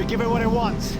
give it what it wants.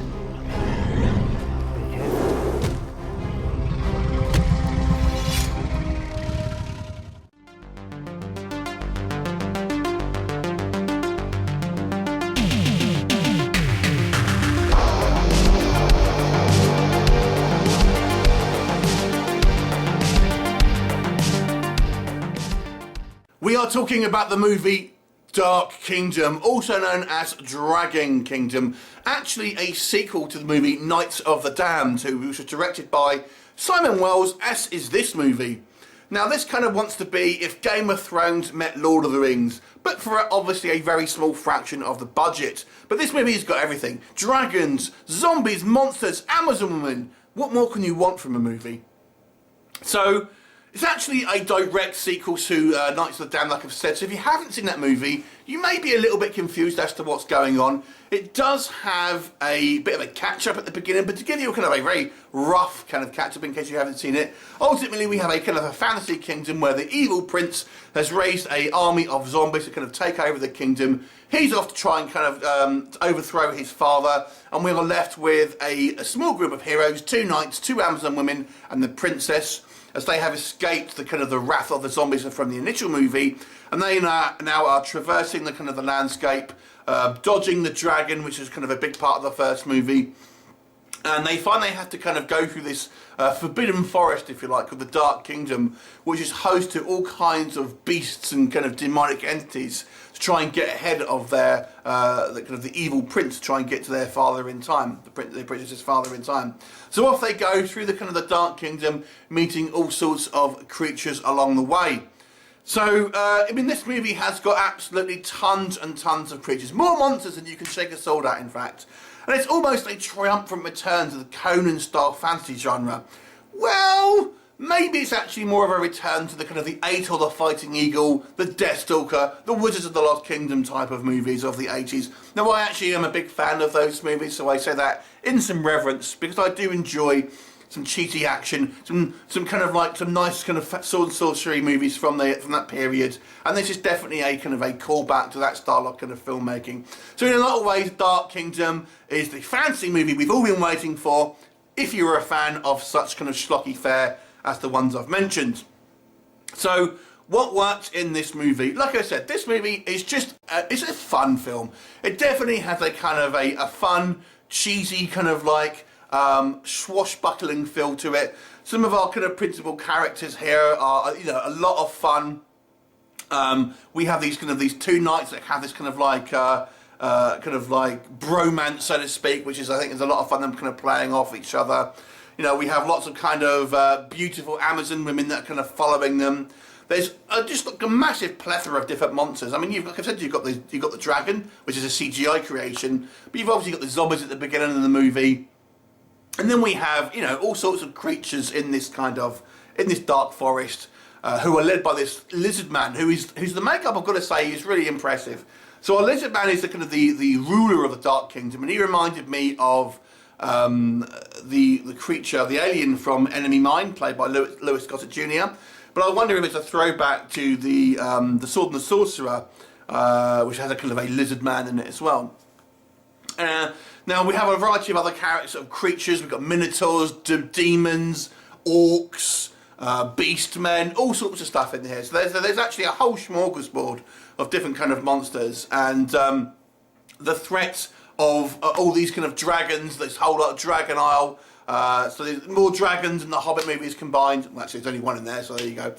We are talking about the movie Dark Kingdom, also known as Dragon Kingdom, actually a sequel to the movie Knights of the Damned, which was directed by Simon Wells, as is this movie. Now this kind of wants to be if Game of Thrones met Lord of the Rings, but for obviously a very small fraction of the budget. But this movie has got everything. Dragons, zombies, monsters, Amazon women. What more can you want from a movie? So, it's actually a direct sequel to Knights of the Damned, like I've said, so if you haven't seen that movie, you may be a little bit confused as to what's going on. It does have a bit of a catch-up at the beginning, but to give you kind of a very rough kind of catch-up in case you haven't seen it, ultimately we have a kind of a fantasy kingdom where the evil prince has raised an army of zombies to kind of take over the kingdom. He's off to try and kind of overthrow his father, and we are left with a small group of heroes, 2 knights, 2 Amazon women, and the princess, as they have escaped the kind of the wrath of the zombies from the initial movie, and they now are traversing the kind of the landscape, dodging the dragon, which is kind of a big part of the first movie, and they finally have to kind of go through this forbidden forest, if you like, called the Dark Kingdom, which is host to all kinds of beasts and kind of demonic entities to try and get ahead of their the evil prince, to try and get to their father in time, the princess's father in time. So off they go through the kind of the Dark Kingdom, meeting all sorts of creatures along the way. So, I mean, this movie has got absolutely tons and tons of creatures, more monsters than you can shake a sword at, in fact. And it's almost a triumphant return to the Conan-style fantasy genre. Well, maybe it's actually more of a return to the kind of the Ator the Fighting Eagle, the Deathstalker, the Wizards of the Lost Kingdom type of movies of the 80s. Now, I actually am a big fan of those movies, so I say that in some reverence, because I do enjoy some cheesy action, some kind of like some nice kind of sword and sorcery movies from that period, and this is definitely a kind of a callback to that style of kind of filmmaking. So in a lot of ways, Dark Kingdom is the fantasy movie we've all been waiting for, if you were a fan of such kind of schlocky fare as the ones I've mentioned. So what works in this movie? Like I said, this movie is just it's a fun film. It definitely has a kind of a fun, cheesy kind of like swashbuckling feel to it. Some of our kind of principal characters here are, you know, a lot of fun. We have these 2 knights that have this kind of like bromance, so to speak, which is, I think, is a lot of fun, them kind of playing off each other. You know, we have lots of kind of beautiful Amazon women that are kind of following them. There's just like a massive plethora of different monsters. I mean, like I said, you've got the dragon, which is a CGI creation, but you've obviously got the zombies at the beginning of the movie. And then we have, you know, all sorts of creatures in this dark forest, who are led by this lizard man, who's the makeup, I've got to say, is really impressive. So our lizard man is the kind of the ruler of the Dark Kingdom, and he reminded me of the creature, the alien from Enemy Mine, played by Lewis Gossett Jr. But I wonder if it's a throwback to the Sword and the Sorcerer, which has a kind of a lizard man in it as well. Now we have a variety of other characters, of creatures. We've got minotaurs, demons, orcs, beastmen, all sorts of stuff in here. So there's actually a whole smorgasbord of different kind of monsters, and the threat of all these kind of dragons, this whole lot of Dragon Isle. So there's more dragons than the Hobbit movies combined. Well, actually, there's only one in there, so there you go.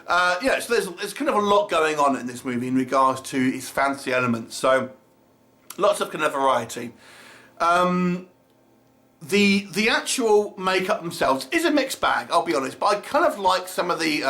Yeah, so there's kind of a lot going on in this movie in regards to its fantasy elements. So lots of kind of variety. The actual makeup themselves is a mixed bag, I'll be honest, but I kind of like some of the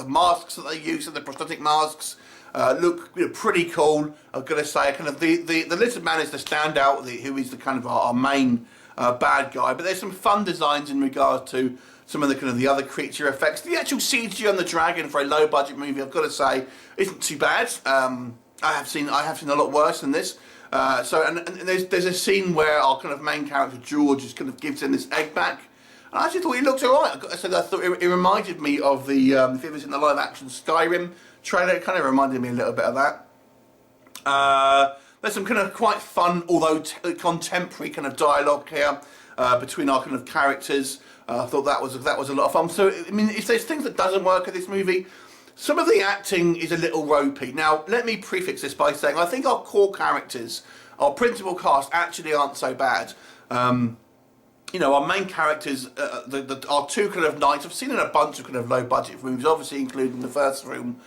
masks that they use, and the prosthetic masks look, you know, pretty cool. I've got to say, kind of the lizard man is the standout, who is the kind of our main bad guy. But there's some fun designs in regards to some of the kind of the other creature effects. The actual CG on the dragon for a low budget movie, I've got to say, isn't too bad. I have seen a lot worse than this. And there's a scene where our kind of main character George just kind of gives him this egg back, and I actually thought he looked alright. I thought it reminded me of the if it was in the live action Skyrim trailer, it kind of reminded me a little bit of that. There's some kind of quite fun, although contemporary kind of dialogue here between our kind of characters. I thought that was a lot of fun. So, I mean, if there's things that doesn't work in this movie, some of the acting is a little ropey. Now, let me prefix this by saying I think our core characters, our principal cast, actually aren't so bad. You know, our main characters, our two kind of knights, I've seen in a bunch of kind of low-budget movies, obviously including the first film.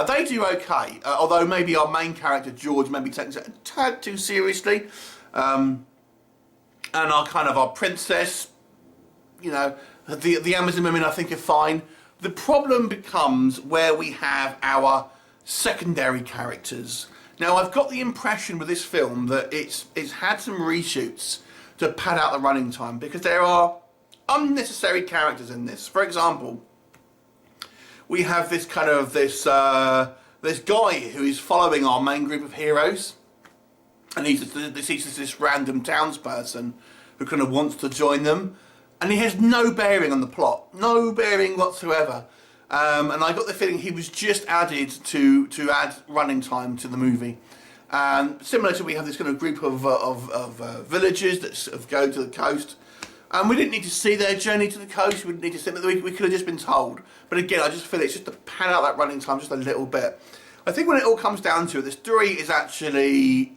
They do okay, although maybe our main character, George, maybe takes it a tad too seriously. And our princess, you know, the Amazon women, I think, are fine. The problem becomes where we have our secondary characters. Now, I've got the impression with this film that it's had some reshoots to pad out the running time, because there are unnecessary characters in this. For example, we have this this guy who is following our main group of heroes, and he's this random townsperson who kind of wants to join them, and he has no bearing on the plot, no bearing whatsoever. And I got the feeling he was just added to add running time to the movie. Similar to, we have this kind of group of villagers that sort of go to the coast, and we didn't need to see their journey to the coast. We didn't need to see them. We could have just been told. But again, I just feel it's just to pad out that running time just a little bit. I think when it all comes down to it, the story is actually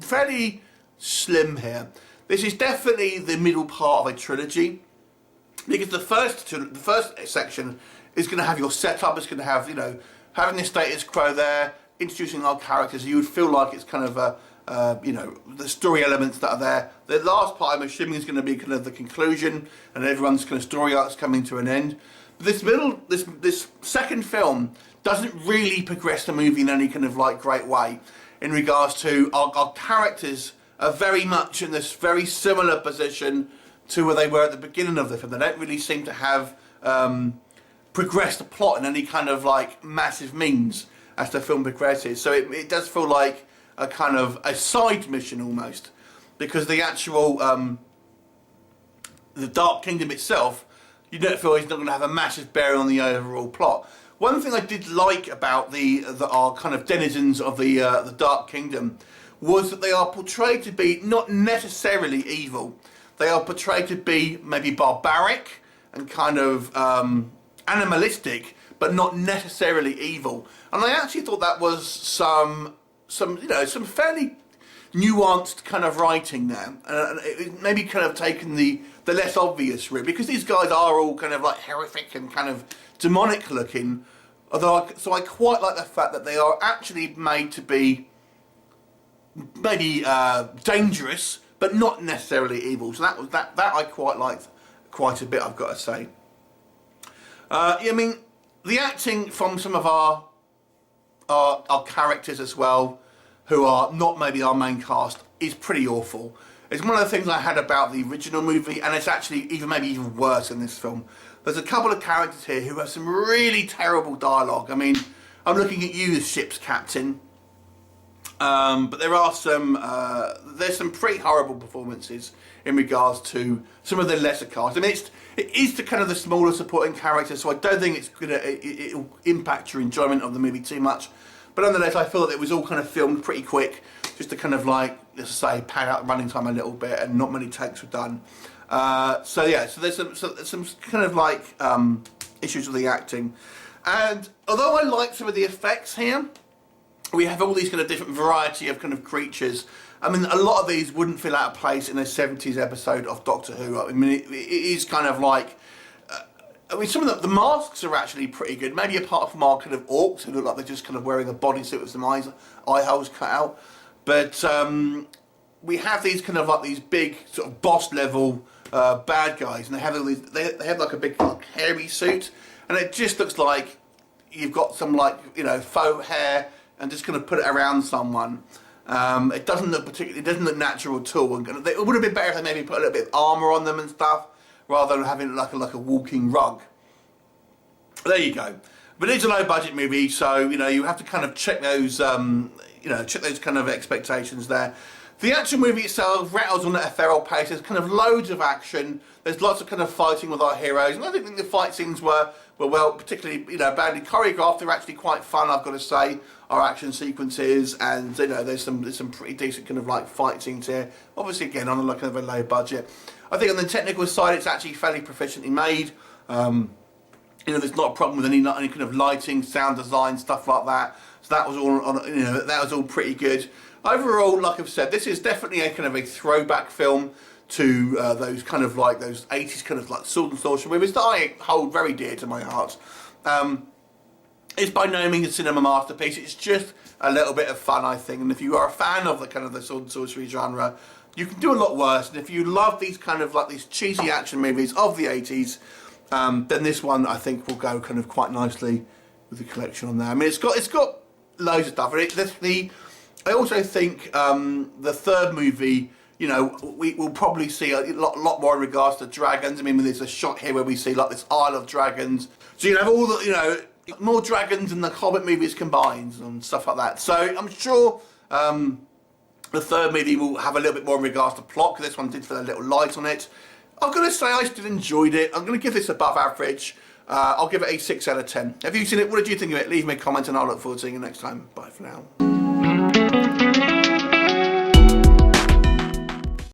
fairly slim here. This is definitely the middle part of a trilogy, because the first section is going to have your setup. It's going to have, you know, having the status quo there, introducing our characters. You would feel like it's kind of you know, the story elements that are there. The last part, I'm assuming, is going to be kind of the conclusion, and everyone's kind of story arc's coming to an end. But this second film doesn't really progress the movie in any kind of like great way, in regards to our characters are very much in this very similar position to where they were at the beginning of the film. They don't really seem to have progressed the plot in any kind of like massive means as the film progresses. So it does feel like a kind of a side mission almost, because the actual the Dark Kingdom itself, you don't feel it's not going to have a massive bearing on the overall plot. One thing I did like about our kind of denizens of the Dark Kingdom was that they are portrayed to be not necessarily evil. They are portrayed to be maybe barbaric and kind of animalistic, but not necessarily evil. And I actually thought that was some fairly nuanced kind of writing there, and it maybe kind of taken the less obvious route, because these guys are all kind of like horrific and kind of demonic looking. So I quite like the fact that they are actually made to be maybe dangerous, but not necessarily evil. So that I quite liked quite a bit, I've got to say. I mean, the acting from some of our characters as well, who are not maybe our main cast, is pretty awful. It's one of the things I had about the original movie, and it's actually even worse in this film. There's a couple of characters here who have some really terrible dialogue. I mean, I'm looking at you as ship's captain, but there are there's some pretty horrible performances in regards to some of the lesser cast. I mean, it is the kind of the smaller supporting characters, so I don't think it'll impact your enjoyment of the movie too much. But nonetheless, I feel that it was all kind of filmed pretty quick, just to kind of like, let's say, pad out the running time a little bit, and not many takes were done. So there's some kind of like issues with the acting. And although I like some of the effects here, we have all these kind of different variety of kind of creatures. I mean, a lot of these wouldn't feel out of place in a 70s episode of Doctor Who. I mean, it is kind of like, I mean, some of the masks are actually pretty good, maybe apart from our kind of orcs who look like they're just kind of wearing a bodysuit with some eye holes cut out. But we have these kind of like these big sort of boss level bad guys, and they have all these, they have like a big like, hairy suit, and it just looks like you've got some like, you know, faux hair and just kind of put it around someone. It doesn't look natural at all. And it would have been better if they maybe put a little bit of armour on them and stuff, rather than having like a walking rug. There you go. But it's a low budget movie, so you know you have to kind of check those check those kind of expectations there. The actual movie itself rattles on at a feral pace. There's kind of loads of action. There's lots of kind of fighting with our heroes, and I don't think the fight scenes were well, particularly, you know, badly choreographed. They're actually quite fun, I've got to say. Our action sequences, and you know, there's some pretty decent kind of like fight scenes here. Obviously, again, on a like kind of a low budget. I think on the technical side, it's actually fairly proficiently made. You know, there's not a problem with any kind of lighting, sound design, stuff like that. So that was all on, you know, that was all pretty good. Overall, like I've said, this is definitely a kind of a throwback film to those kind of like those 80s kind of like sword and sorcery movies that I hold very dear to my heart. It's by no means a cinema masterpiece. It's just a little bit of fun, I think. And if you are a fan of the kind of the sword and sorcery genre, you can do a lot worse. And if you love these kind of like these cheesy action movies of the 80s, then this one I think will go kind of quite nicely with the collection on there. I mean, it's got loads of stuff. I also think the third movie, you know, we will probably see a lot more in regards to dragons. I mean, there's a shot here where we see like this Isle of Dragons. So you have all the, you know, more dragons than the Hobbit movies combined and stuff like that. So I'm sure the third movie will have a little bit more in regards to plot, because this one did feel a little light on it. I've got to say I still enjoyed it. I'm going to give this above average. I'll give it a 6 out of 10. Have you seen it? What did you think of it? Leave me a comment and I'll look forward to seeing you next time. Bye for now.